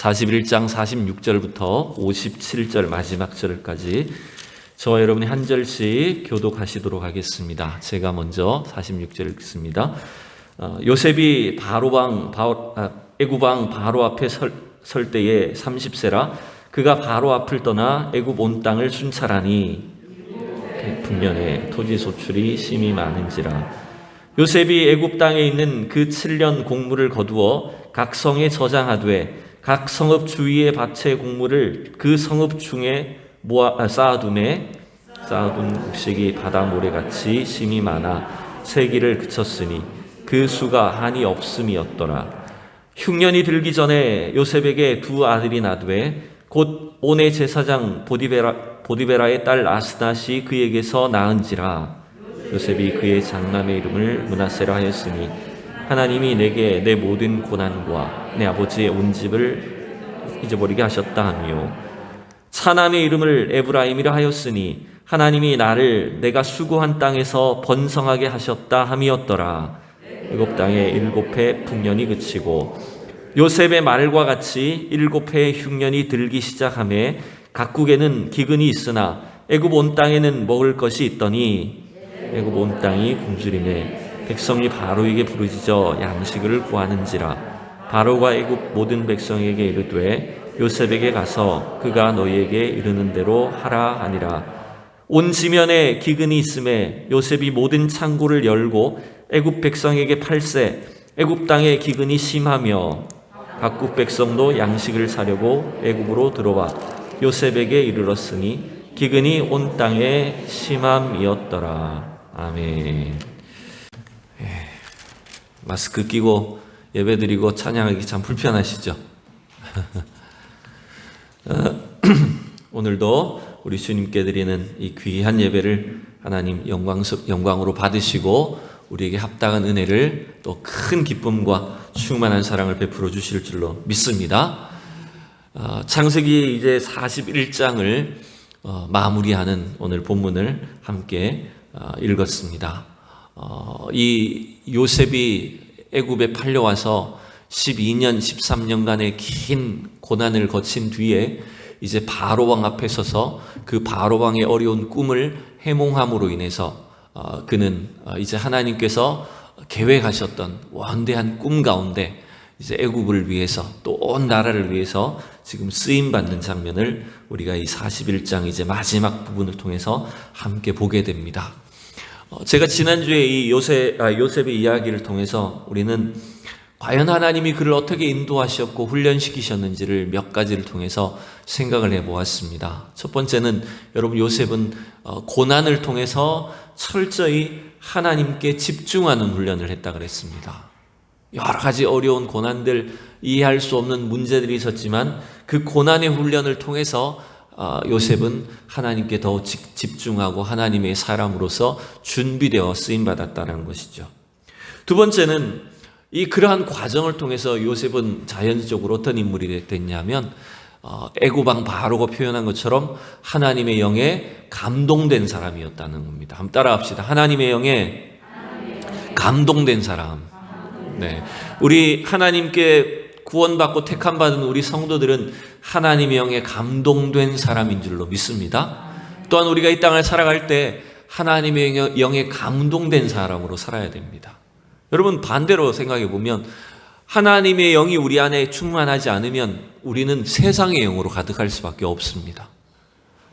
41장 46절부터 57절 마지막 절까지 저와 여러분이 한 절씩 교독하시도록 하겠습니다. 제가 먼저 46절 읽습니다. 요셉이 애굽 왕 바로 앞에 설 때에 30세라 그가 바로 앞을 떠나 애굽 온 땅을 순찰하니 북면에 토지 소출이 심히 많은지라. 요셉이 애굽 땅에 있는 그 7년 곡물을 거두어 각 성에 저장하되 각 성읍 주위의 밭의 곡물을 그 성읍 중에 쌓아둔 곡식이 바다 모래같이 심히 많아 세기를 그쳤으니 그 수가 한이 없음이었더라. 흉년이 들기 전에 요셉에게 두 아들이 나되 곧 온의 제사장 보디베라의 딸 아스낫이 그에게서 낳은지라. 요셉이 그의 장남의 이름을 므낫세라 하였으니 하나님이 내게 내 모든 고난과 내 아버지의 온 집을 잊어버리게 하셨다 하며 차남의 이름을 에브라임이라 하였으니 하나님이 나를 내가 수고한 땅에서 번성하게 하셨다 함이었더라. 애굽 땅에 7해 풍년이 그치고 요셉의 말과 같이 7해의 흉년이 들기 시작하매 각국에는 기근이 있으나 애굽 온 땅에는 먹을 것이 있더니 애굽 온 땅이 굶주림에 백성이 바로에게 부르짖어 양식을 구하는지라. 바로가 애굽 모든 백성에게 이르되 요셉에게 가서 그가 너희에게 이르는 대로 하라 하니라. 온 지면에 기근이 있음에 요셉이 모든 창고를 열고 애굽 백성에게 팔세. 애굽 땅에 기근이 심하며 각국 백성도 양식을 사려고 애굽으로 들어와 요셉에게 이르렀으니 기근이 온 땅에 심함이었더라. 아멘. 마스크 끼고 예배드리고 찬양하기 참 불편하시죠? 오늘도 우리 주님께 드리는 이 귀한 예배를 하나님 영광으로 받으시고 우리에게 합당한 은혜를 또 큰 기쁨과 충만한 사랑을 베풀어 주실 줄로 믿습니다. 창세기 이제 41장을 마무리하는 오늘 본문을 함께 읽었습니다. 이 요셉이 애굽에 팔려와서 12년, 13년간의 긴 고난을 거친 뒤에 이제 바로 왕 앞에 서서 그 바로 왕의 어려운 꿈을 해몽함으로 인해서 그는 이제 하나님께서 계획하셨던 원대한 꿈 가운데 이제 애굽을 위해서 또 온 나라를 위해서 지금 쓰임 받는 장면을 우리가 이 41장 이제 마지막 부분을 통해서 함께 보게 됩니다. 제가 지난주에 이 요셉의 이야기를 통해서 우리는 과연 하나님이 그를 어떻게 인도하셨고 훈련시키셨는지를 몇 가지를 통해서 생각을 해보았습니다. 첫 번째는 여러분 요셉은 고난을 통해서 철저히 하나님께 집중하는 훈련을 했다 그랬습니다. 여러 가지 어려운 고난들, 이해할 수 없는 문제들이 있었지만 그 고난의 훈련을 통해서 요셉은 하나님께 더 집중하고 하나님의 사람으로서 준비되어 쓰임받았다는 것이죠. 두 번째는 그러한 과정을 통해서 요셉은 자연적으로 어떤 인물이 됐냐면 애굽 왕 바로가 표현한 것처럼 하나님의 영에 감동된 사람이었다는 겁니다. 한번 따라합시다. 하나님의 영에 감동된 사람. 네, 우리 하나님께 구원받고 택함받은 우리 성도들은 하나님의 영에 감동된 사람인 줄로 믿습니다. 또한 우리가 이 땅을 살아갈 때 하나님의 영에 감동된 사람으로 살아야 됩니다. 여러분 반대로 생각해 보면 하나님의 영이 우리 안에 충만하지 않으면 우리는 세상의 영으로 가득할 수밖에 없습니다.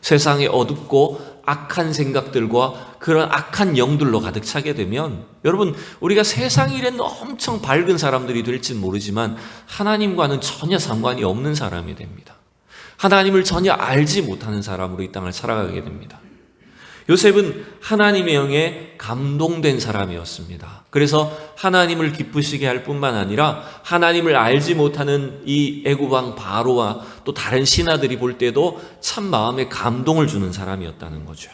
세상에 어둡고 악한 생각들과 그런 악한 영들로 가득 차게 되면 여러분 우리가 세상 일에는 엄청 밝은 사람들이 될지는 모르지만 하나님과는 전혀 상관이 없는 사람이 됩니다. 하나님을 전혀 알지 못하는 사람으로 이 땅을 살아가게 됩니다. 요셉은 하나님의 영에 감동된 사람이었습니다. 그래서 하나님을 기쁘시게 할 뿐만 아니라 하나님을 알지 못하는 이 애굽 왕 바로와 또 다른 신하들이 볼 때도 참 마음에 감동을 주는 사람이었다는 거죠.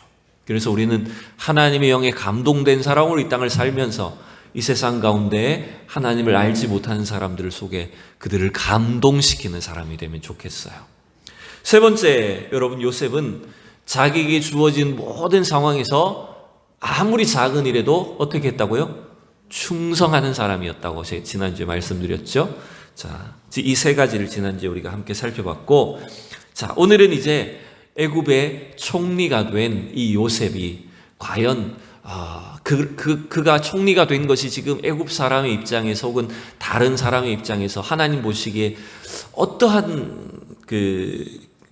그래서 우리는 하나님의 영에 감동된 사람으로 이 땅을 살면서 이 세상 가운데 하나님을 알지 못하는 사람들 속에 그들을 감동시키는 사람이 되면 좋겠어요. 세 번째, 여러분 요셉은 자기에게 주어진 모든 상황에서 아무리 작은 일에도 어떻게 했다고요? 충성하는 사람이었다고 제가 지난주에 말씀드렸죠. 자, 이 세 가지를 지난주에 우리가 함께 살펴봤고, 자, 오늘은 이제 애굽의 총리가 된 이 요셉이 과연 그가 총리가 된 것이 지금 애굽 사람의 입장에서 혹은 다른 사람의 입장에서 하나님 보시기에 어떠한 그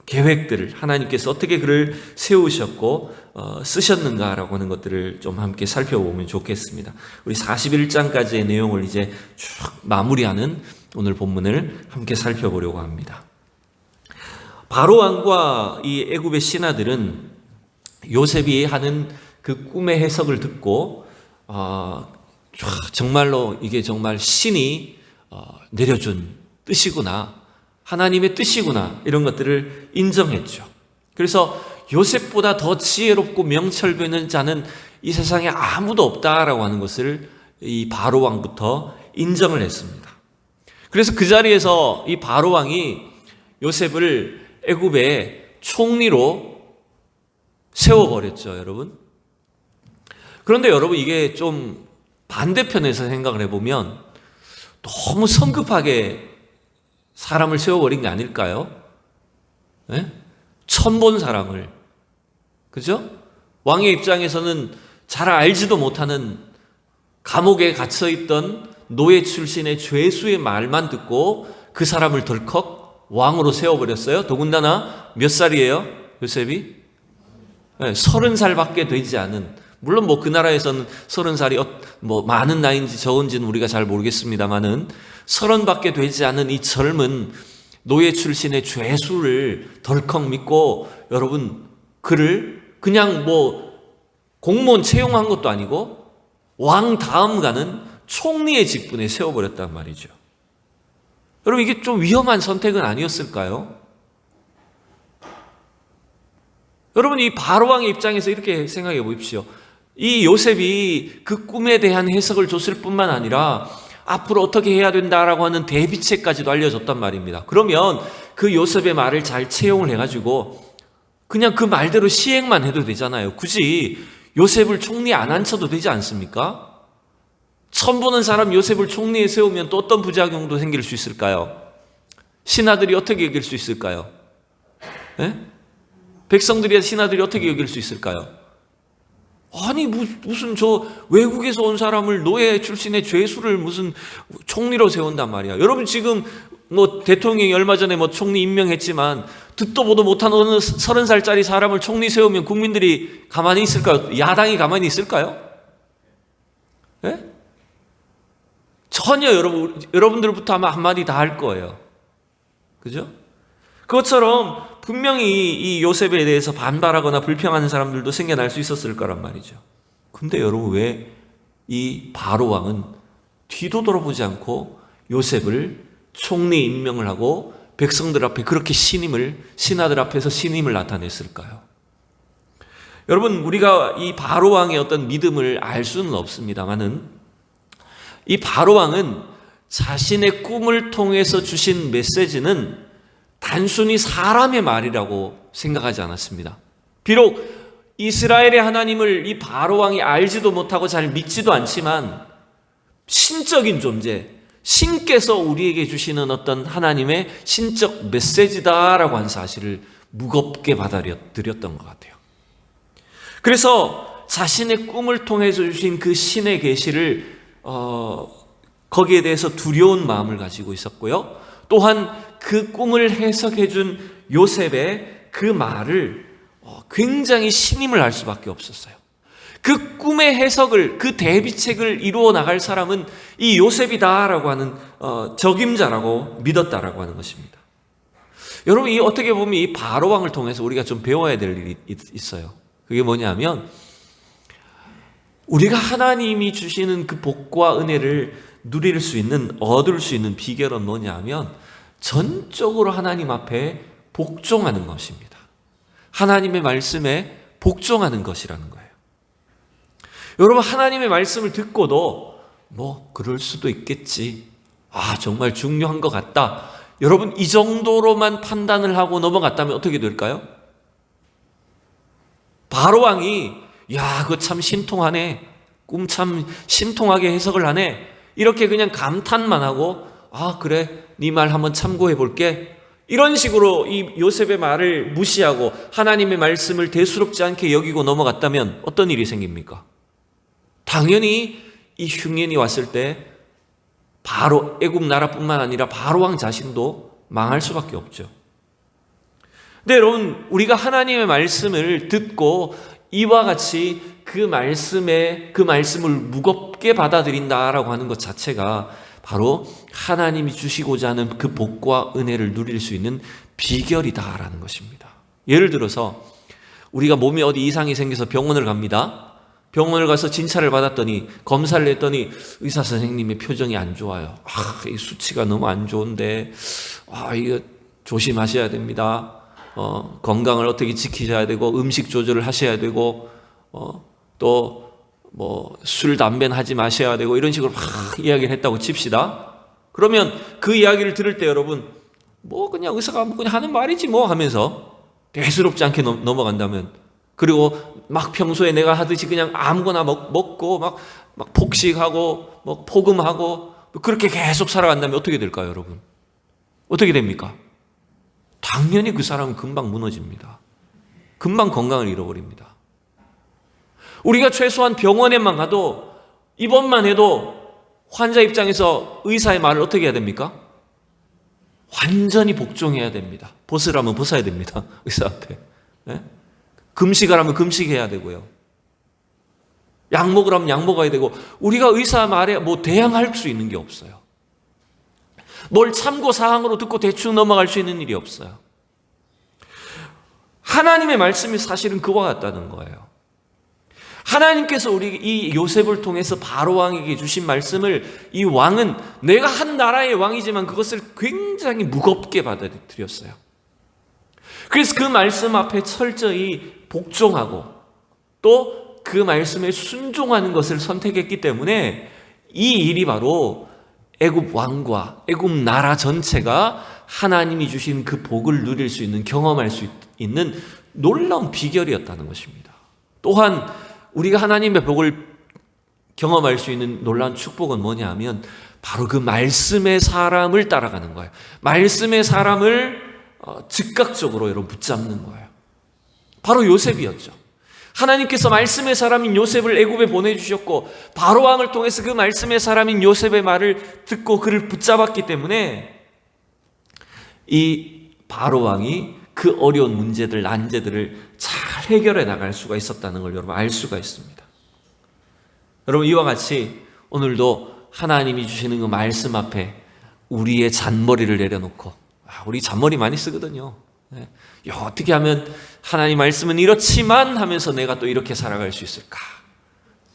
계획들을 하나님께서 어떻게 그를 세우셨고 쓰셨는가라고 하는 것들을 좀 함께 살펴보면 좋겠습니다. 우리 41장까지의 내용을 이제 쭉 마무리하는 오늘 본문을 함께 살펴보려고 합니다. 바로 왕과 이 애굽의 신하들은 요셉이 하는 그 꿈의 해석을 듣고 정말로 이게 정말 신이 내려준 뜻이구나, 하나님의 뜻이구나, 이런 것들을 인정했죠. 그래서 요셉보다 더 지혜롭고 명철되는 자는 이 세상에 아무도 없다라고 하는 것을 이 바로 왕부터 인정을 했습니다. 그래서 그 자리에서 이 바로 왕이 요셉을 애굽의 총리로 세워버렸죠, 여러분. 그런데 여러분, 이게 좀 반대편에서 생각을 해보면 너무 성급하게 사람을 세워버린 게 아닐까요? 네? 처음 본 사람을, 그죠? 왕의 입장에서는 잘 알지도 못하는 감옥에 갇혀있던 노예 출신의 죄수의 말만 듣고 그 사람을 덜컥 왕으로 세워버렸어요. 더군다나 몇 살이에요, 요셉이? 네, 30살밖에 되지 않은, 물론 그 나라에서는 30살이 많은 나이인지 적은지는 우리가 잘 모르겠습니다만은 30밖에 되지 않은 이 젊은 노예 출신의 죄수를 덜컥 믿고, 여러분, 그를 그냥 공무원 채용한 것도 아니고 왕 다음 가는 총리의 직분에 세워버렸단 말이죠. 여러분, 이게 좀 위험한 선택은 아니었을까요? 여러분, 이 바로 왕의 입장에서 이렇게 생각해 보십시오. 이 요셉이 그 꿈에 대한 해석을 줬을 뿐만 아니라 앞으로 어떻게 해야 된다라고 하는 대비책까지도 알려줬단 말입니다. 그러면 그 요셉의 말을 잘 채용을 해가지고 그냥 그 말대로 시행만 해도 되잖아요. 굳이 요셉을 총리 안 앉혀도 되지 않습니까? 처음 보는 사람 요셉을 총리에 세우면 또 어떤 부작용도 생길 수 있을까요? 신하들이 어떻게 여길 수 있을까요? 네? 백성들이나 신하들이 어떻게 여길 수 있을까요? 아니, 무슨 저 외국에서 온 사람을 노예 출신의 죄수를 무슨 총리로 세운단 말이야. 여러분, 지금 대통령이 얼마 전에 총리 임명했지만 듣도 보도 못한 어느 30살짜리 사람을 총리 세우면 국민들이 가만히 있을까요? 야당이 가만히 있을까요? 네? 전혀 여러분들부터 아마 한마디 다 할 거예요. 그죠? 그것처럼 분명히 이 요셉에 대해서 반발하거나 불평하는 사람들도 생겨날 수 있었을 거란 말이죠. 근데 여러분, 왜 이 바로 왕은 뒤도 돌아보지 않고 요셉을 총리 임명을 하고 백성들 앞에 그렇게 신하들 앞에서 신임을 나타냈을까요? 여러분, 우리가 이 바로 왕의 어떤 믿음을 알 수는 없습니다만은 이 바로 왕은 자신의 꿈을 통해서 주신 메시지는 단순히 사람의 말이라고 생각하지 않았습니다. 비록 이스라엘의 하나님을 이 바로 왕이 알지도 못하고 잘 믿지도 않지만 신적인 존재, 신께서 우리에게 주시는 어떤 하나님의 신적 메시지다라고 하는 사실을 무겁게 받아들였던 것 같아요. 그래서 자신의 꿈을 통해서 주신 그 신의 계시를 거기에 대해서 두려운 마음을 가지고 있었고요. 또한 그 꿈을 해석해 준 요셉의 그 말을 굉장히 신임을 할 수밖에 없었어요. 그 꿈의 해석을, 그 대비책을 이루어 나갈 사람은 이 요셉이다라고 하는 적임자라고 믿었다라고 하는 것입니다. 여러분, 이 어떻게 보면 이 바로 왕을 통해서 우리가 좀 배워야 될 일이 있어요. 그게 뭐냐면, 우리가 하나님이 주시는 그 복과 은혜를 얻을 수 있는 비결은 뭐냐면 전적으로 하나님 앞에 복종하는 것입니다. 하나님의 말씀에 복종하는 것이라는 거예요. 여러분, 하나님의 말씀을 듣고도 그럴 수도 있겠지, 정말 중요한 것 같다, 여러분, 이 정도로만 판단을 하고 넘어갔다면 어떻게 될까요? 바로 왕이 그거 참 신통하네, 꿈 참 신통하게 해석을 하네, 이렇게 그냥 감탄만 하고 아 그래 네 말 한번 참고해 볼게, 이런 식으로 이 요셉의 말을 무시하고 하나님의 말씀을 대수롭지 않게 여기고 넘어갔다면 어떤 일이 생깁니까? 당연히 이 흉년이 왔을 때 바로 애굽 나라뿐만 아니라 바로 왕 자신도 망할 수밖에 없죠. 근데 여러분, 우리가 하나님의 말씀을 듣고 이와 같이 그 말씀을 무겁게 받아들인다라고 하는 것 자체가 바로 하나님이 주시고자 하는 그 복과 은혜를 누릴 수 있는 비결이다라는 것입니다. 예를 들어서 우리가 몸에 어디 이상이 생겨서 병원을 갑니다. 병원을 가서 진찰을 받았더니 검사를 했더니 의사 선생님의 표정이 안 좋아요. 이 수치가 너무 안 좋은데 이거 조심하셔야 됩니다. 건강을 어떻게 지키셔야 되고 음식 조절을 하셔야 되고 또 뭐 술 담배는 하지 마셔야 되고 이런 식으로 막 이야기를 했다고 칩시다. 그러면 그 이야기를 들을 때 여러분 뭐 그냥 의사가 그냥 하는 말이지 뭐 하면서 대수롭지 않게 넘어간다면, 그리고 막 평소에 내가 하듯이 그냥 아무거나 먹고 막 폭식하고 뭐 포금하고 그렇게 계속 살아간다면 어떻게 될까요, 여러분? 어떻게 됩니까? 당연히 그 사람은 금방 무너집니다. 금방 건강을 잃어버립니다. 우리가 최소한 병원에만 가도 입원만 해도 환자 입장에서 의사의 말을 어떻게 해야 됩니까? 완전히 복종해야 됩니다. 벗으라면 벗어야 됩니다. 의사 앞에. 네? 금식하라면 금식해야 되고요. 약 먹으라면 약 먹어야 되고, 우리가 의사 말에 뭐 대항할 수 있는 게 없어요. 뭘 참고 사항으로 듣고 대충 넘어갈 수 있는 일이 없어요. 하나님의 말씀이 사실은 그와 같다는 거예요. 하나님께서 우리 이 요셉을 통해서 바로 왕에게 주신 말씀을, 이 왕은 내가 한 나라의 왕이지만 그것을 굉장히 무겁게 받아들였어요. 그래서 그 말씀 앞에 철저히 복종하고 또 그 말씀에 순종하는 것을 선택했기 때문에 이 일이 바로 애굽 왕과 애굽 나라 전체가 하나님이 주신 그 복을 누릴 수 있는, 경험할 수 있는 놀라운 비결이었다는 것입니다. 또한 우리가 하나님의 복을 경험할 수 있는 놀라운 축복은 뭐냐 하면 바로 그 말씀의 사람을 따라가는 거예요. 말씀의 사람을 즉각적으로 여러분 붙잡는 거예요. 바로 요셉이었죠. 하나님께서 말씀의 사람인 요셉을 애굽에 보내주셨고 바로 왕을 통해서 그 말씀의 사람인 요셉의 말을 듣고 그를 붙잡았기 때문에 이 바로 왕이 그 어려운 문제들, 난제들을 잘 해결해 나갈 수가 있었다는 걸 여러분 알 수가 있습니다. 여러분, 이와 같이 오늘도 하나님이 주시는 그 말씀 앞에 우리의 잔머리를 내려놓고, 우리 잔머리 많이 쓰거든요. 어떻게 하면 하나님 말씀은 이렇지만 하면서 내가 또 이렇게 살아갈 수 있을까?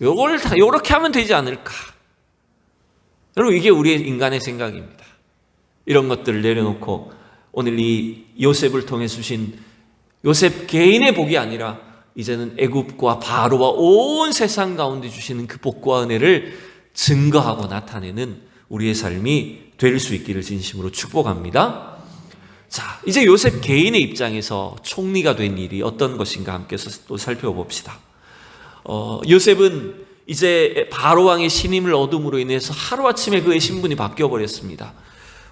요걸 다 이렇게 하면 되지 않을까? 여러분, 이게 우리의 인간의 생각입니다. 이런 것들을 내려놓고 오늘 이 요셉을 통해 주신 요셉 개인의 복이 아니라 이제는 애굽과 바로와 온 세상 가운데 주시는 그 복과 은혜를 증거하고 나타내는 우리의 삶이 될 수 있기를 진심으로 축복합니다. 자, 이제 요셉 개인의 입장에서 총리가 된 일이 어떤 것인가 함께 또 살펴봅시다. 요셉은 이제 바로왕의 신임을 얻음으로 인해서 하루아침에 그의 신분이 바뀌어버렸습니다.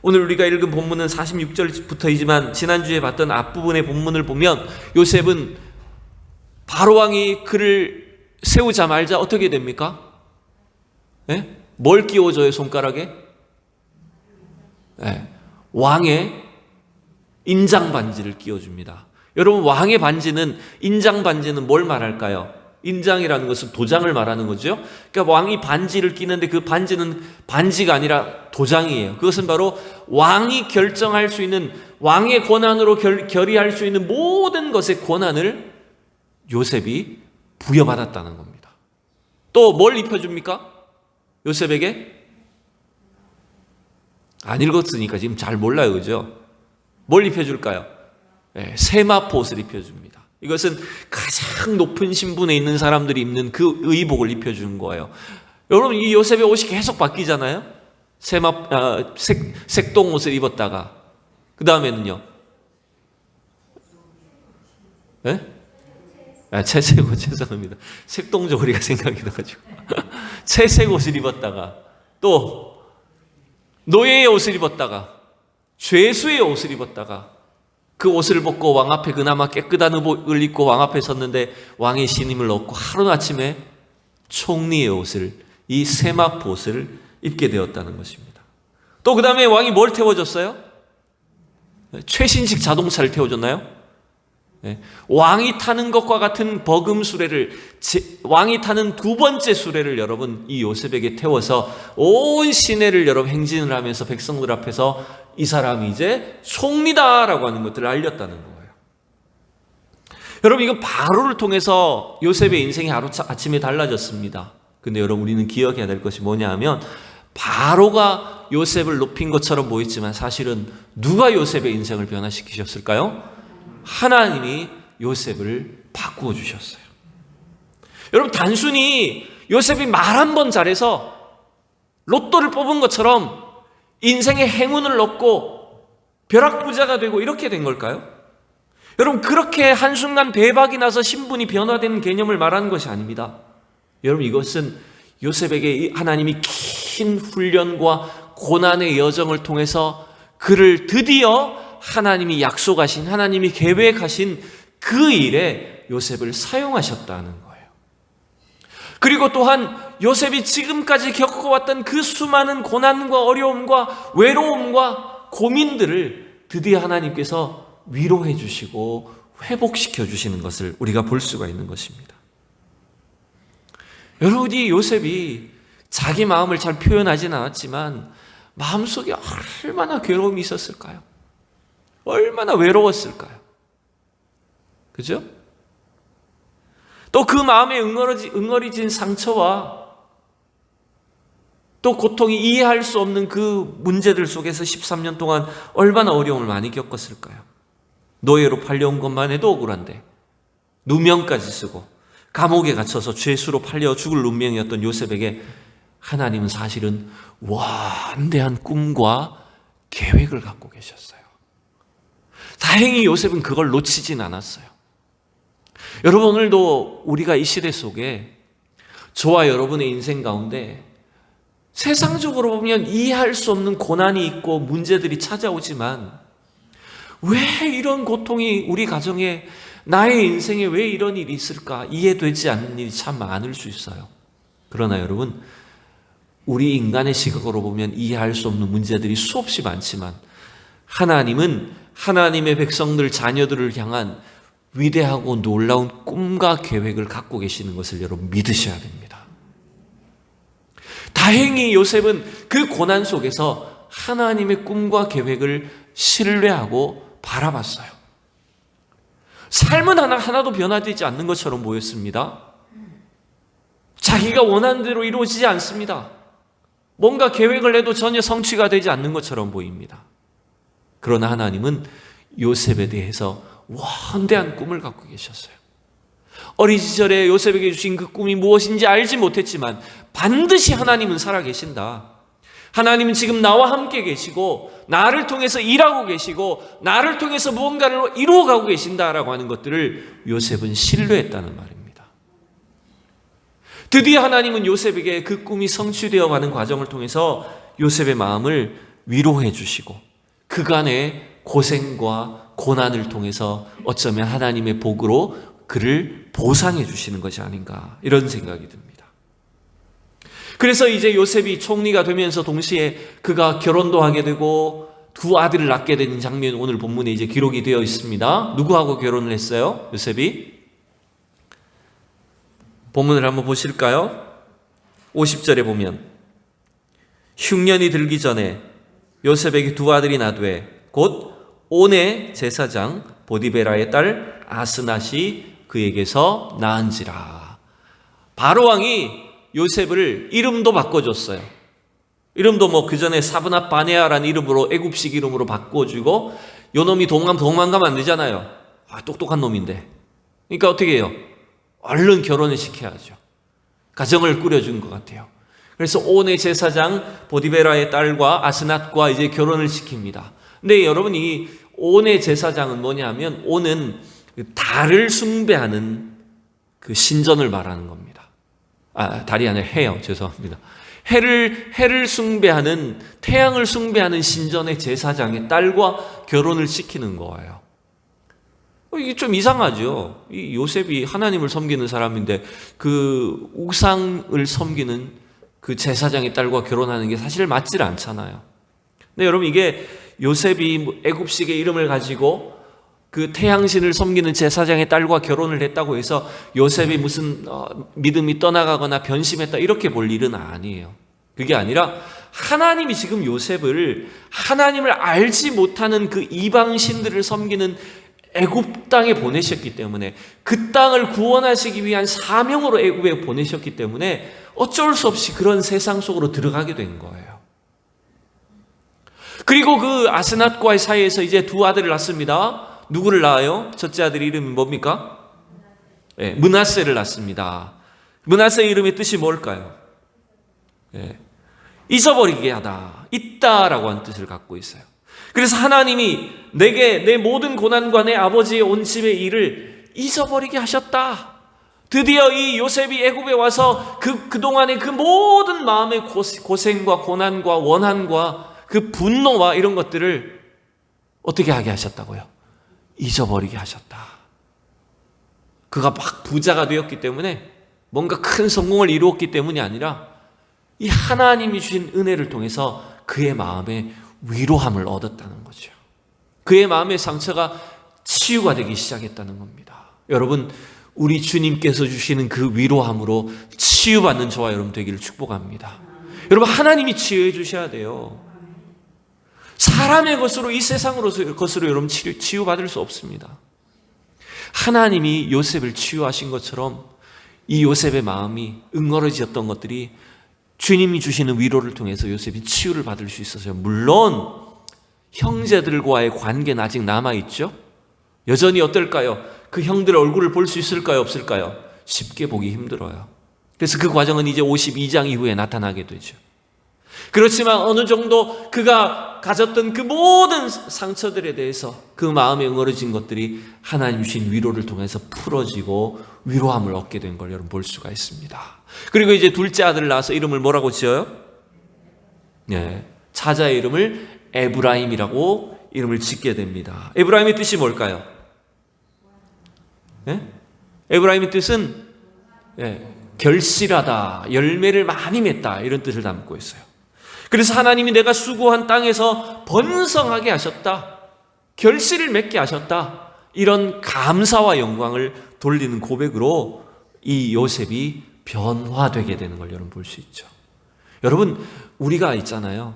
오늘 우리가 읽은 본문은 46절부터이지만 지난주에 봤던 앞부분의 본문을 보면 요셉은 바로왕이 그를 세우자마자 어떻게 됩니까? 뭘 끼워줘요, 손가락에? 왕의 인장 반지를 끼워줍니다. 여러분, 왕의 반지는, 인장 반지는 뭘 말할까요? 인장이라는 것은 도장을 말하는 거죠. 그러니까 왕이 반지를 끼는데 그 반지는 반지가 아니라 도장이에요. 그것은 바로 왕이 결정할 수 있는, 왕의 권한으로 결의할 수 있는 모든 것의 권한을 요셉이 부여받았다는 겁니다. 또 뭘 입혀줍니까? 요셉에게? 안 읽었으니까 지금 잘 몰라요, 그죠? 뭘 입혀줄까요? 세마포 옷을 입혀줍니다. 이것은 가장 높은 신분에 있는 사람들이 입는 그 의복을 입혀주는 거예요. 여러분, 이 요셉의 옷이 계속 바뀌잖아요. 색동 옷을 입었다가 그 다음에는요, 채색 옷, 죄송합니다. 색동저고리가 생각이 나가지고 채색 옷을 입었다가 또 노예의 옷을 입었다가 죄수의 옷을 입었다가 그 옷을 벗고 왕 앞에 그나마 깨끗한 옷을 입고 왕 앞에 섰는데 왕의 신임을 얻고 하루아침에 총리의 옷을, 이 세마포옷을 입게 되었다는 것입니다. 또 그 다음에 왕이 뭘 태워줬어요? 최신식 자동차를 태워줬나요? 네. 왕이 타는 것과 같은 버금 수레를, 왕이 타는 두 번째 수레를 여러분 이 요셉에게 태워서 온 시내를 여러분 행진을 하면서 백성들 앞에서 이 사람이 이제 총리다라고 하는 것들을 알렸다는 거예요. 여러분, 이거 바로를 통해서 요셉의 인생이 하루아침에 달라졌습니다. 근데 여러분, 우리는 기억해야 될 것이 뭐냐 하면 바로가 요셉을 높인 것처럼 보였지만 사실은 누가 요셉의 인생을 변화시키셨을까요? 하나님이 요셉을 바꾸어 주셨어요. 여러분, 단순히 요셉이 말 한 번 잘해서 로또를 뽑은 것처럼 인생의 행운을 얻고 벼락부자가 되고 이렇게 된 걸까요? 여러분, 그렇게 한순간 대박이 나서 신분이 변화되는 개념을 말하는 것이 아닙니다. 여러분, 이것은 요셉에게 하나님이 긴 훈련과 고난의 여정을 통해서 그를 드디어 하나님이 약속하신, 하나님이 계획하신 그 일에 요셉을 사용하셨다는 거예요. 그리고 또한 요셉이 지금까지 겪어왔던 그 수많은 고난과 어려움과 외로움과 고민들을 드디어 하나님께서 위로해 주시고 회복시켜 주시는 것을 우리가 볼 수가 있는 것입니다. 여러분, 이 요셉이 자기 마음을 잘 표현하지는 않았지만 마음속에 얼마나 괴로움이 있었을까요? 얼마나 외로웠을까요? 그죠? 또 그 마음에 응어리진 상처와 또 고통이 이해할 수 없는 그 문제들 속에서 13년 동안 얼마나 어려움을 많이 겪었을까요? 노예로 팔려온 것만 해도 억울한데 누명까지 쓰고 감옥에 갇혀서 죄수로 팔려 죽을 운명이었던 요셉에게 하나님은 사실은 완대한 꿈과 계획을 갖고 계셨어요. 다행히 요셉은 그걸 놓치진 않았어요. 여러분, 오늘도 우리가 이 시대 속에 저와 여러분의 인생 가운데 세상적으로 보면 이해할 수 없는 고난이 있고 문제들이 찾아오지만 왜 이런 고통이 우리 가정에, 나의 인생에 왜 이런 일이 있을까? 이해되지 않는 일이 참 많을 수 있어요. 그러나 여러분, 우리 인간의 시각으로 보면 이해할 수 없는 문제들이 수없이 많지만 하나님은 하나님의 백성들, 자녀들을 향한 위대하고 놀라운 꿈과 계획을 갖고 계시는 것을 여러분 믿으셔야 됩니다. 다행히 요셉은 그 고난 속에서 하나님의 꿈과 계획을 신뢰하고 바라봤어요. 삶은 하나도 변화되지 않는 것처럼 보였습니다. 자기가 원하는 대로 이루어지지 않습니다. 뭔가 계획을 해도 전혀 성취가 되지 않는 것처럼 보입니다. 그러나 하나님은 요셉에 대해서 원대한 꿈을 갖고 계셨어요. 어린 시절에 요셉에게 주신 그 꿈이 무엇인지 알지 못했지만 반드시 하나님은 살아계신다. 하나님은 지금 나와 함께 계시고 나를 통해서 일하고 계시고 나를 통해서 무언가를 이루어가고 계신다라고 하는 것들을 요셉은 신뢰했다는 말입니다. 드디어 하나님은 요셉에게 그 꿈이 성취되어 가는 과정을 통해서 요셉의 마음을 위로해 주시고 그간의 고생과 고난을 통해서 어쩌면 하나님의 복으로 그를 보상해 주시는 것이 아닌가, 이런 생각이 듭니다. 그래서 이제 요셉이 총리가 되면서 동시에 그가 결혼도 하게 되고 두 아들을 낳게 되는 장면이 오늘 본문에 이제 기록이 되어 있습니다. 누구하고 결혼을 했어요? 요셉이? 본문을 한번 보실까요? 50절에 보면 흉년이 들기 전에 요셉에게 두 아들이 나되 곧 온의 제사장 보디베라의 딸 아스낫이 그에게서 낳은지라. 바로왕이 요셉을 이름도 바꿔줬어요. 이름도 뭐 그 전에 사브낫 바네아라는 이름으로 애굽식 이름으로 바꿔주고 요 놈이 도망가면 안 되잖아요. 똑똑한 놈인데. 그러니까 어떻게 해요? 얼른 결혼을 시켜야죠. 가정을 꾸려준 것 같아요. 그래서 온의 제사장 보디베라의 딸과 아스낫과 이제 결혼을 시킵니다. 근데 여러분, 이 온의 제사장은 뭐냐면 온은 달을 숭배하는 그 신전을 말하는 겁니다. 달이 아니라 해요. 죄송합니다. 해를 숭배하는, 태양을 숭배하는 신전의 제사장의 딸과 결혼을 시키는 거예요. 이게 좀 이상하죠. 이 요셉이 하나님을 섬기는 사람인데 그 우상을 섬기는 그 제사장의 딸과 결혼하는 게 사실 맞질 않잖아요. 근데 여러분, 이게 요셉이 애굽식의 이름을 가지고 그 태양신을 섬기는 제사장의 딸과 결혼을 했다고 해서 요셉이 무슨 믿음이 떠나가거나 변심했다 이렇게 볼 일은 아니에요. 그게 아니라 하나님이 지금 요셉을 하나님을 알지 못하는 그 이방신들을 섬기는 애굽 땅에 보내셨기 때문에, 그 땅을 구원하시기 위한 사명으로 애굽에 보내셨기 때문에 어쩔 수 없이 그런 세상 속으로 들어가게 된 거예요. 그리고 그 아스낫과의 사이에서 이제 두 아들을 낳습니다. 누구를 낳아요? 첫째 아들 이름이 뭡니까? 네, 므낫세를 낳습니다. 므낫세의 이름의 뜻이 뭘까요? 네, 잊어버리게 하다, 있다라고 하는 뜻을 갖고 있어요. 그래서 하나님이 내게 내 모든 고난과 내 아버지의 온 집의 일을 잊어버리게 하셨다. 드디어 이 요셉이 애굽에 와서 그동안의 그 모든 마음의 고생과 고난과 원한과 그 분노와 이런 것들을 어떻게 하게 하셨다고요? 잊어버리게 하셨다. 그가 막 부자가 되었기 때문에, 뭔가 큰 성공을 이루었기 때문이 아니라 이 하나님이 주신 은혜를 통해서 그의 마음에 위로함을 얻었다는 거죠. 그의 마음의 상처가 치유가 되기 시작했다는 겁니다. 여러분, 우리 주님께서 주시는 그 위로함으로 치유받는 저와 여러분 되기를 축복합니다. 여러분, 하나님이 치유해 주셔야 돼요. 사람의 것으로, 이 세상으로서 것으로 여러분 치유받을 수 없습니다. 하나님이 요셉을 치유하신 것처럼 이 요셉의 마음이 응어러졌던 것들이 주님이 주시는 위로를 통해서 요셉이 치유를 받을 수 있었어요. 물론 형제들과의 관계는 아직 남아있죠. 여전히 어떨까요? 그 형들의 얼굴을 볼 수 있을까요? 없을까요? 쉽게 보기 힘들어요. 그래서 그 과정은 이제 52장 이후에 나타나게 되죠. 그렇지만 어느 정도 그가 가졌던 그 모든 상처들에 대해서 그 마음에 응어러진 것들이 하나님 주신 위로를 통해서 풀어지고 위로함을 얻게 된 걸 여러분 볼 수가 있습니다. 그리고 이제 둘째 아들을 낳아서 이름을 뭐라고 지어요? 네, 차자의 이름을 에브라임이라고 이름을 짓게 됩니다. 에브라임의 뜻이 뭘까요? 네? 에브라임의 뜻은 결실하다, 열매를 많이 맺다, 이런 뜻을 담고 있어요. 그래서 하나님이 내가 수고한 땅에서 번성하게 하셨다, 결실을 맺게 하셨다, 이런 감사와 영광을 돌리는 고백으로 이 요셉이 변화되게 되는 걸 여러분 볼 수 있죠. 여러분, 우리가 있잖아요,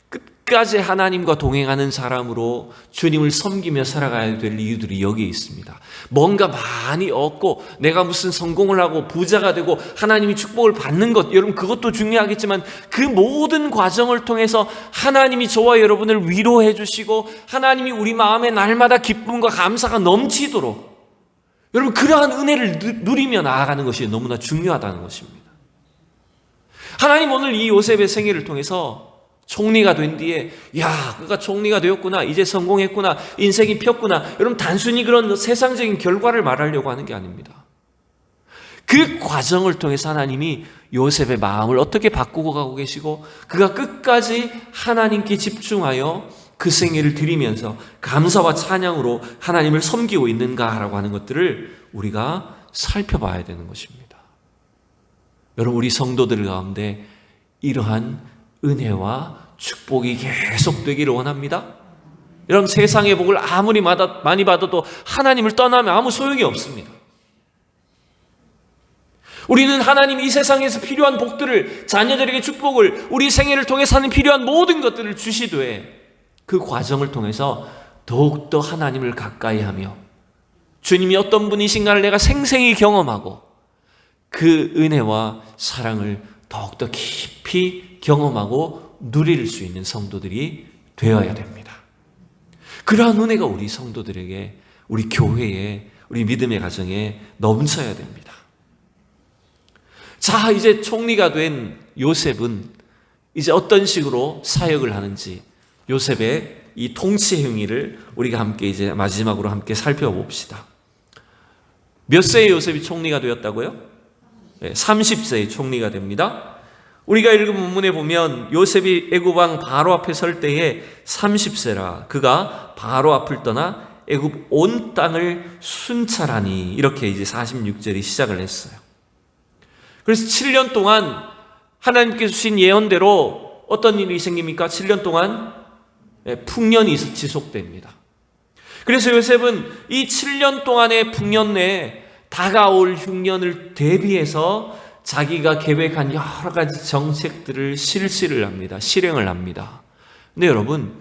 끝까지 하나님과 동행하는 사람으로 주님을 섬기며 살아가야 될 이유들이 여기에 있습니다. 뭔가 많이 얻고 내가 무슨 성공을 하고 부자가 되고 하나님이 축복을 받는 것, 여러분 그것도 중요하겠지만 그 모든 과정을 통해서 하나님이 저와 여러분을 위로해 주시고 하나님이 우리 마음에 날마다 기쁨과 감사가 넘치도록 여러분 그러한 은혜를 누리며 나아가는 것이 너무나 중요하다는 것입니다. 하나님 오늘 이 요셉의 생애를 통해서 총리가 된 뒤에, 야, 그가 총리가 되었구나, 이제 성공했구나, 인생이 폈구나, 여러분 단순히 그런 세상적인 결과를 말하려고 하는 게 아닙니다. 그 과정을 통해서 하나님이 요셉의 마음을 어떻게 바꾸고 가고 계시고 그가 끝까지 하나님께 집중하여 그 생애를 드리면서 감사와 찬양으로 하나님을 섬기고 있는가라고 하는 것들을 우리가 살펴봐야 되는 것입니다. 여러분, 우리 성도들 가운데 이러한 은혜와 축복이 계속되기를 원합니다. 여러분, 세상의 복을 아무리 많이 받아도 하나님을 떠나면 아무 소용이 없습니다. 우리는 하나님이 이 세상에서 필요한 복들을, 자녀들에게 축복을, 우리 생애를 통해서 하는 필요한 모든 것들을 주시되 그 과정을 통해서 더욱더 하나님을 가까이 하며 주님이 어떤 분이신가를 내가 생생히 경험하고 그 은혜와 사랑을 더욱더 깊이 경험하고 누릴 수 있는 성도들이 되어야 됩니다. 그러한 은혜가 우리 성도들에게, 우리 교회에, 우리 믿음의 가정에 넘쳐야 됩니다. 자, 이제 총리가 된 요셉은 이제 어떤 식으로 사역을 하는지 요셉의 이 통치 행위를 우리가 함께 이제 마지막으로 함께 살펴봅시다. 몇 세에 요셉이 총리가 되었다고요? 30세에 총리가 됩니다. 우리가 읽은 본문에 보면 요셉이 애굽 왕 바로 앞에 설 때에 30세라 그가 바로 앞을 떠나 애굽 온 땅을 순찰하니, 이렇게 이제 46절이 시작을 했어요. 그래서 7년 동안 하나님께서 주신 예언대로 어떤 일이 생깁니까? 7년 동안 풍년이 지속됩니다. 그래서 요셉은 이 7년 동안의 풍년 내에 다가올 흉년을 대비해서 자기가 계획한 여러 가지 정책들을 실행을 합니다. 근데 여러분,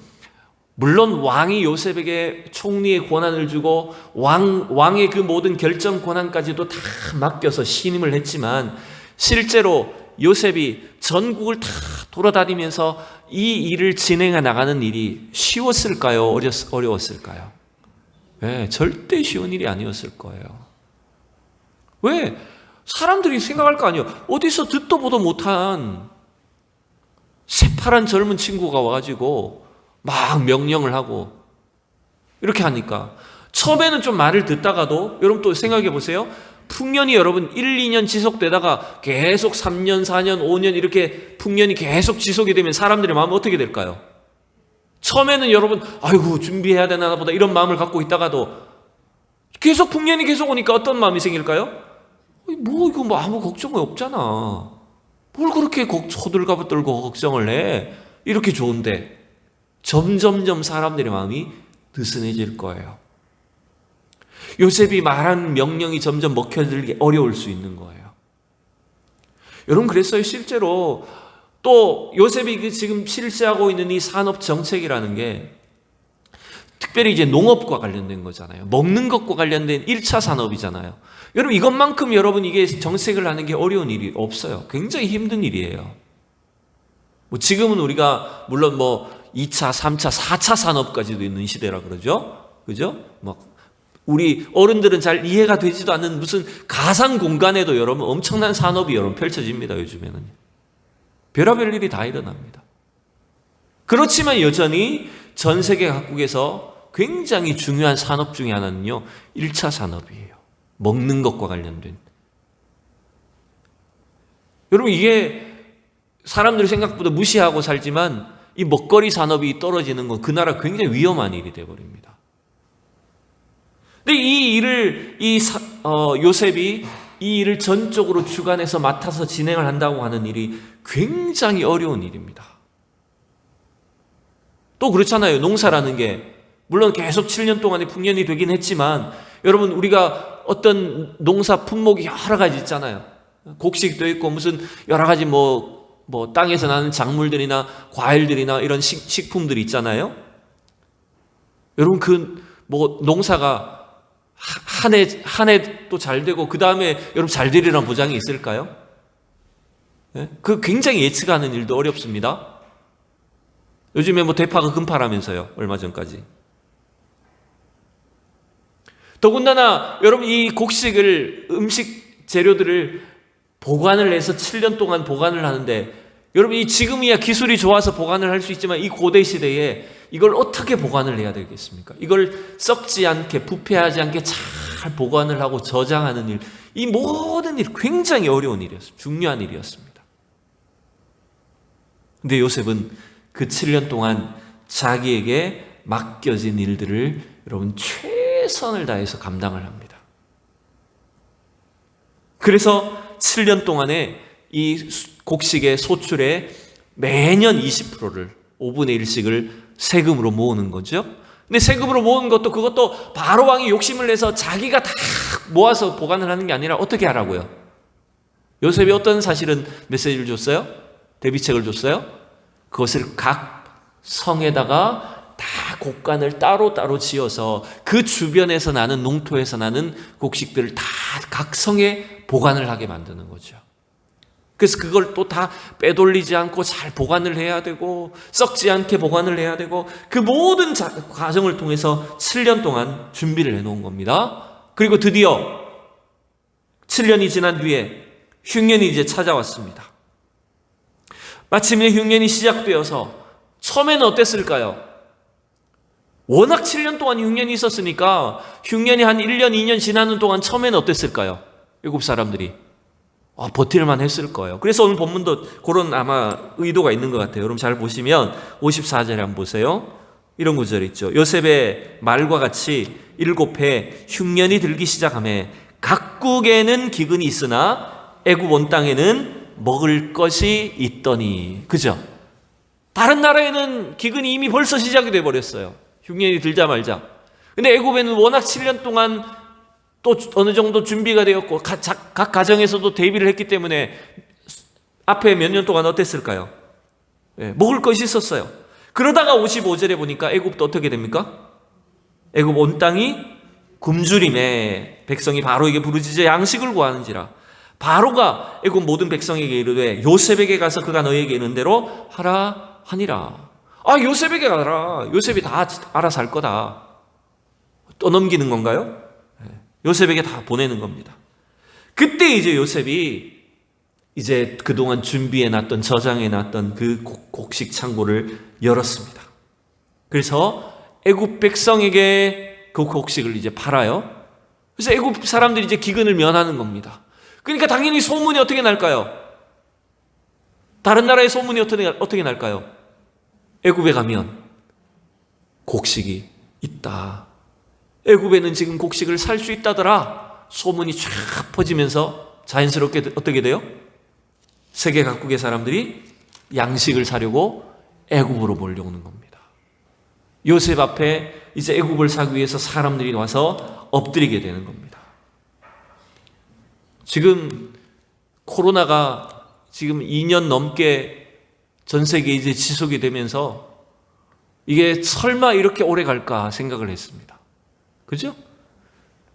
물론 왕이 요셉에게 총리의 권한을 주고 왕의 그 모든 결정 권한까지도 다 맡겨서 신임을 했지만, 실제로 요셉이 전국을 다 돌아다니면서 이 일을 진행해 나가는 일이 쉬웠을까요? 어려웠을까요? 네, 절대 쉬운 일이 아니었을 거예요. 왜? 사람들이 생각할 거 아니에요. 어디서 듣도 보도 못한 새파란 젊은 친구가 와가지고 막 명령을 하고 이렇게 하니까, 처음에는 좀 말을 듣다가도, 여러분 또 생각해 보세요. 풍년이 여러분 1, 2년 지속되다가 계속 3년, 4년, 5년 이렇게 풍년이 계속 지속이 되면 사람들의 마음은 어떻게 될까요? 처음에는 여러분, 아이고 준비해야 되나 보다 이런 마음을 갖고 있다가도 계속 풍년이 계속 오니까 어떤 마음이 생길까요? 이거 아무 걱정이 없잖아. 뭘 그렇게 호들갑을 떨고 걱정을 해. 이렇게 좋은데. 점점점 사람들의 마음이 느슨해질 거예요. 요셉이 말한 명령이 점점 먹혀들기 어려울 수 있는 거예요. 여러분, 그랬어요. 실제로 또 요셉이 지금 실시하고 있는 이 산업 정책이라는 게 특별히 이제 농업과 관련된 거잖아요. 먹는 것과 관련된 1차 산업이잖아요. 여러분, 이것만큼 여러분 이게 정책을 하는 게 어려운 일이 없어요. 굉장히 힘든 일이에요. 지금은 우리가 물론 2차, 3차, 4차 산업까지도 있는 시대라 그러죠. 그죠? 우리 어른들은 잘 이해가 되지도 않는 무슨 가상 공간에도 여러분 엄청난 산업이 여러분 펼쳐집니다. 요즘에는 별의별 일이 다 일어납니다. 그렇지만 여전히 전 세계 각국에서 굉장히 중요한 산업 중에 하나는요, 1차 산업이에요. 먹는 것과 관련된. 여러분, 이게 사람들이 생각보다 무시하고 살지만 이 먹거리 산업이 떨어지는 건 그 나라 굉장히 위험한 일이 되어버립니다. 근데 이 일을 요셉이 이 일을 전적으로 주관해서 맡아서 진행을 한다고 하는 일이 굉장히 어려운 일입니다. 또 그렇잖아요. 농사라는 게 물론 계속 7년 동안의 풍년이 되긴 했지만, 여러분 우리가 어떤 농사 품목이 여러 가지 있잖아요. 곡식도 있고 무슨 여러 가지 땅에서 나는 작물들이나 과일들이나 이런 식품들이 있잖아요. 여러분 농사가 한 해 또 잘 되고 그 다음에 여러분 잘 되리라는 보장이 있을까요? 네? 그 굉장히 예측하는 일도 어렵습니다. 요즘에 대파가 금파라면서요. 얼마 전까지. 더군다나 여러분 이 음식 재료들을 보관을 해서 7년 동안 보관을 하는데, 여러분 지금이야 기술이 좋아서 보관을 할 수 있지만 이 고대 시대에 이걸 어떻게 보관을 해야 되겠습니까? 이걸 썩지 않게, 부패하지 않게 잘 보관을 하고 저장하는 일, 이 모든 일 굉장히 어려운 일이었습니다. 중요한 일이었습니다. 근데 요셉은 그 7년 동안 자기에게 맡겨진 일들을 여러분 최선을 다해서 감당을 합니다. 그래서 7년 동안에 이 곡식의 소출의 매년 20%를 5분의 1씩을 세금으로 모으는 거죠. 근데 세금으로 모은 그것도 바로 왕이 욕심을 내서 자기가 다 모아서 보관을 하는 게 아니라 어떻게 하라고요? 요셉이 어떤 사실은 메시지를 줬어요? 대비책을 줬어요? 그것을 각 성에다가 다 곡간을 따로따로 지어서 그 주변에서 나는 농토에서 나는 곡식들을 다 각 성에 보관을 하게 만드는 거죠. 그래서 그걸 또 다 빼돌리지 않고 잘 보관을 해야 되고 썩지 않게 보관을 해야 되고 그 모든 과정을 통해서 7년 동안 준비를 해놓은 겁니다. 그리고 드디어 7년이 지난 뒤에 흉년이 이제 찾아왔습니다. 마침내 흉년이 시작되어서 처음에는 어땠을까요? 워낙 7년 동안 흉년이 있었으니까 흉년이 한 1년, 2년 지나는 동안 처음에는 어땠을까요? 애굽 사람들이 버틸만 했을 거예요. 그래서 오늘 본문도 그런 아마 의도가 있는 것 같아요. 여러분 잘 보시면 54절에 한번 보세요. 이런 구절 있죠. 요셉의 말과 같이 7해 흉년이 들기 시작하매 각국에는 기근이 있으나 애굽 온 땅에는 먹을 것이 있더니. 그죠? 다른 나라에는 기근이 이미 벌써 시작이 돼 버렸어요. 흉년이 들자마자. 근데 애굽에는 워낙 7년 동안 또 어느 정도 준비가 되었고 각 가정에서도 대비를 했기 때문에 앞에 몇 년 동안 어땠을까요? 먹을 것이 있었어요. 그러다가 55절에 보니까 애굽도 어떻게 됩니까? 애굽 온 땅이 굶주림에 백성이 바로에게 부르짖어 양식을 구하는지라. 바로가 애굽 모든 백성에게 이르되 요셉에게 가서 그가 너희에게 이르는 대로 하라 하니라. 요셉에게 가라. 요셉이 다 알아서 할 거다. 또 넘기는 건가요? 요셉에게 다 보내는 겁니다. 그때 이제 요셉이 이제 그동안 준비해놨던, 저장해놨던 그 곡식 창고를 열었습니다. 그래서 애굽 백성에게 그 곡식을 이제 팔아요. 그래서 애굽 사람들이 이제 기근을 면하는 겁니다. 그러니까 당연히 소문이 어떻게 날까요? 다른 나라의 소문이 어떻게 날까요? 애굽에 가면 곡식이 있다. 애굽에는 지금 곡식을 살 수 있다더라. 소문이 쫙 퍼지면서 자연스럽게 어떻게 돼요? 세계 각국의 사람들이 양식을 사려고 애굽으로 몰려오는 겁니다. 요셉 앞에 이제 애굽을 사기 위해서 사람들이 와서 엎드리게 되는 겁니다. 지금 코로나가 지금 2년 넘게 전 세계에 이제 지속이 되면서 이게 설마 이렇게 오래 갈까 생각을 했습니다. 그죠?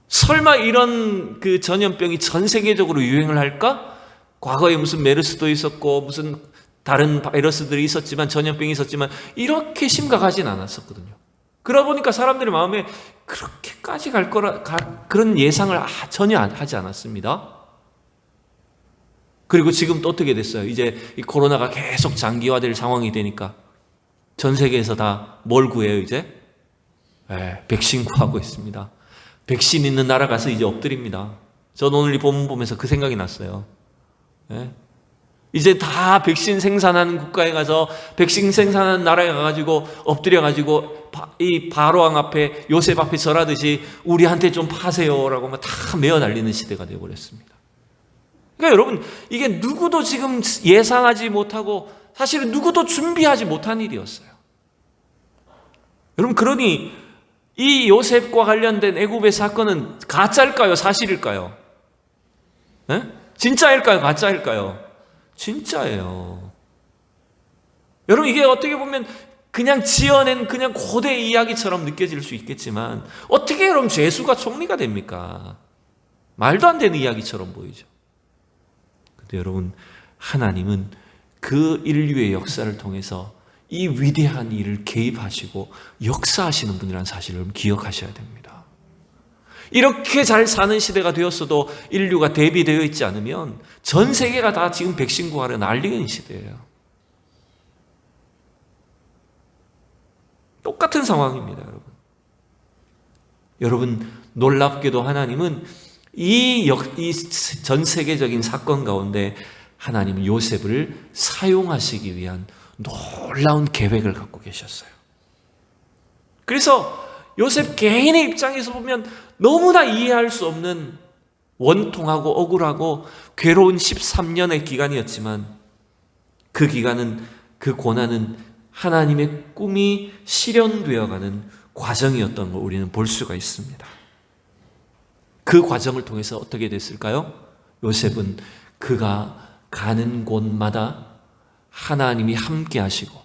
설마 이런 그 전염병이 전 세계적으로 유행을 할까? 과거에 무슨 메르스도 있었고 무슨 다른 바이러스들이 있었지만, 전염병이 있었지만 이렇게 심각하진 않았었거든요. 그러다 보니까 사람들의 마음에 그렇게까지 갈 거라 그런 예상을 전혀 하지 않았습니다. 그리고 지금 또 어떻게 됐어요? 이제 이 코로나가 계속 장기화될 상황이 되니까 전 세계에서 다 뭘 구해요 이제? 백신 구하고 있습니다. 백신 있는 나라 가서 이제 엎드립니다. 저는 오늘 이 본문 보면서 그 생각이 났어요. 이제 다 백신 생산하는 국가에 가서, 백신 생산하는 나라에 가가지고 엎드려가지고 이 바로왕 앞에, 요셉 앞에 절하듯이 우리한테 좀 파세요라고 막 다 메어 날리는 시대가 되어버렸습니다. 그러니까 여러분, 이게 누구도 지금 예상하지 못하고 사실은 누구도 준비하지 못한 일이었어요. 여러분, 그러니 이 요셉과 관련된 애굽의 사건은 가짜일까요? 사실일까요? 진짜일까요? 가짜일까요? 진짜예요. 여러분, 이게 어떻게 보면 그냥 지어낸 그냥 고대 이야기처럼 느껴질 수 있겠지만 어떻게 여러분 죄수가 총리가 됩니까? 말도 안 되는 이야기처럼 보이죠. 근데 여러분, 하나님은 그 인류의 역사를 통해서 이 위대한 일을 개입하시고 역사하시는 분이라는 사실을 여러분 기억하셔야 됩니다. 이렇게 잘 사는 시대가 되었어도 인류가 대비되어 있지 않으면 전 세계가 다 지금 백신 구하려 난리인 시대예요. 똑같은 상황입니다, 여러분. 여러분, 놀랍게도 하나님은 이 전 세계적인 사건 가운데 하나님은 요셉을 사용하시기 위한 놀라운 계획을 갖고 계셨어요. 그래서 요셉 개인의 입장에서 보면 너무나 이해할 수 없는 원통하고 억울하고 괴로운 13년의 기간이었지만 그 기간은, 그 고난은 하나님의 꿈이 실현되어가는 과정이었던 걸 우리는 볼 수가 있습니다. 그 과정을 통해서 어떻게 됐을까요? 요셉은 그가 가는 곳마다 하나님이 함께 하시고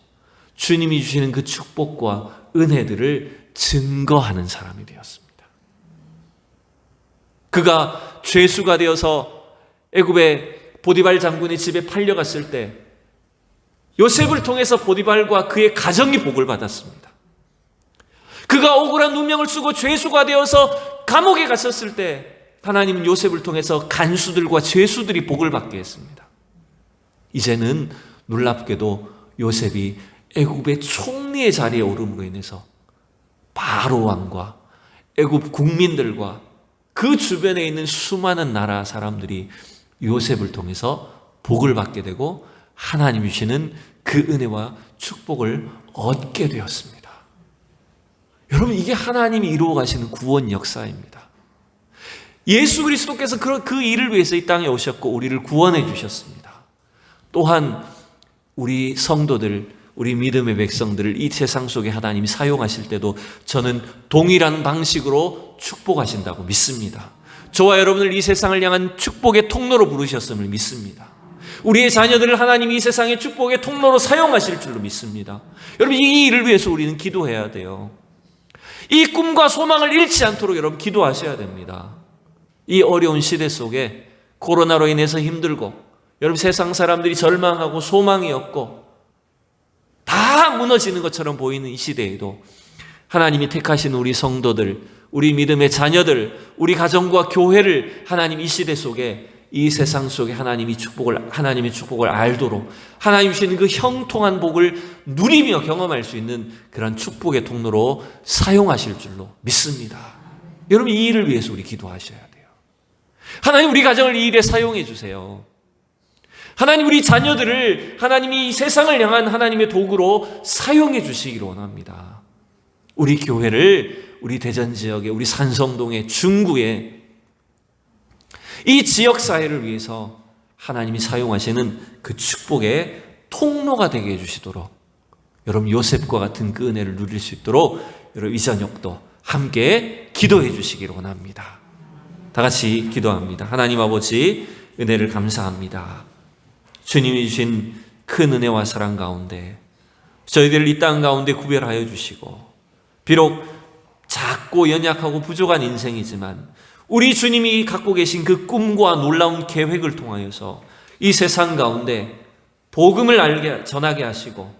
주님이 주시는 그 축복과 은혜들을 증거하는 사람이 되었습니다. 그가 죄수가 되어서 애굽의 보디발 장군의 집에 팔려갔을 때 요셉을 통해서 보디발과 그의 가정이 복을 받았습니다. 그가 억울한 누명을 쓰고 죄수가 되어서 감옥에 갔었을 때 하나님은 요셉을 통해서 간수들과 죄수들이 복을 받게 했습니다. 이제는 놀랍게도 요셉이 애굽의 총리의 자리에 오름으로 인해서 바로 왕과 애굽 국민들과 그 주변에 있는 수많은 나라 사람들이 요셉을 통해서 복을 받게 되고 하나님이 주시는 그 은혜와 축복을 얻게 되었습니다. 여러분, 이게 하나님이 이루어 가시는 구원 역사입니다. 예수 그리스도께서 그 일을 위해서 이 땅에 오셨고 우리를 구원해 주셨습니다. 또한 우리 성도들, 우리 믿음의 백성들을 이 세상 속에 하나님이 사용하실 때도 저는 동일한 방식으로 축복하신다고 믿습니다. 저와 여러분을 이 세상을 향한 축복의 통로로 부르셨음을 믿습니다. 우리의 자녀들을 하나님이 이 세상의 축복의 통로로 사용하실 줄로 믿습니다. 여러분, 이 일을 위해서 우리는 기도해야 돼요. 이 꿈과 소망을 잃지 않도록 여러분 기도하셔야 됩니다. 이 어려운 시대 속에 코로나로 인해서 힘들고 여러분 세상 사람들이 절망하고 소망이 없고 다 무너지는 것처럼 보이는 이 시대에도 하나님이 택하신 우리 성도들, 우리 믿음의 자녀들, 우리 가정과 교회를 하나님 이 시대 속에, 이 세상 속에 하나님의 축복을 알도록 하나님 주시는 그 형통한 복을 누리며 경험할 수 있는 그런 축복의 통로로 사용하실 줄로 믿습니다. 여러분, 이 일을 위해서 우리 기도하셔야 돼요. 하나님, 우리 가정을 이 일에 사용해 주세요. 하나님, 우리 자녀들을 하나님이 이 세상을 향한 하나님의 도구로 사용해 주시기를 원합니다. 우리 교회를 우리 대전 지역에, 우리 산성동에, 중구에 이 지역사회를 위해서 하나님이 사용하시는 그 축복의 통로가 되게 해주시도록 여러분 요셉과 같은 그 은혜를 누릴 수 있도록 여러분 이 저녁도 함께 기도해 주시기를 원합니다. 다 같이 기도합니다. 하나님 아버지, 은혜를 감사합니다. 주님이 주신 큰 은혜와 사랑 가운데 저희들을 이 땅 가운데 구별하여 주시고, 비록 작고 연약하고 부족한 인생이지만 우리 주님이 갖고 계신 그 꿈과 놀라운 계획을 통하여서 이 세상 가운데 복음을 전하게 하시고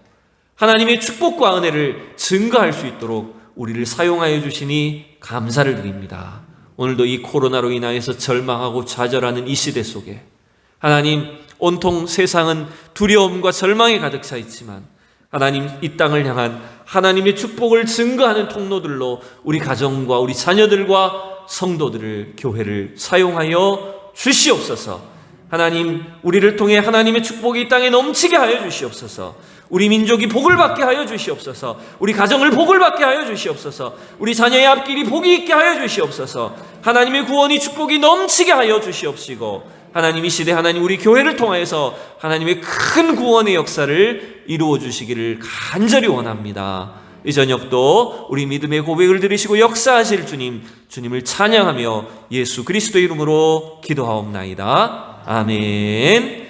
하나님의 축복과 은혜를 증거할 수 있도록 우리를 사용하여 주시니 감사를 드립니다. 오늘도 이 코로나로 인하여서 절망하고 좌절하는 이 시대 속에 하나님, 온통 세상은 두려움과 절망에 가득 차 있지만 하나님, 이 땅을 향한 하나님의 축복을 증거하는 통로들로 우리 가정과 우리 자녀들과 성도들을, 교회를 사용하여 주시옵소서. 하나님, 우리를 통해 하나님의 축복이 이 땅에 넘치게 하여 주시옵소서. 우리 민족이 복을 받게 하여 주시옵소서. 우리 가정을 복을 받게 하여 주시옵소서. 우리 자녀의 앞길이 복이 있게 하여 주시옵소서. 하나님의 구원이, 축복이 넘치게 하여 주시옵시고, 하나님 이 시대 하나님 우리 교회를 통하여서 하나님의 큰 구원의 역사를 이루어 주시기를 간절히 원합니다. 이 저녁도 우리 믿음의 고백을 들으시고 역사하실 주님을 찬양하며 예수 그리스도의 이름으로 기도하옵나이다. 아멘.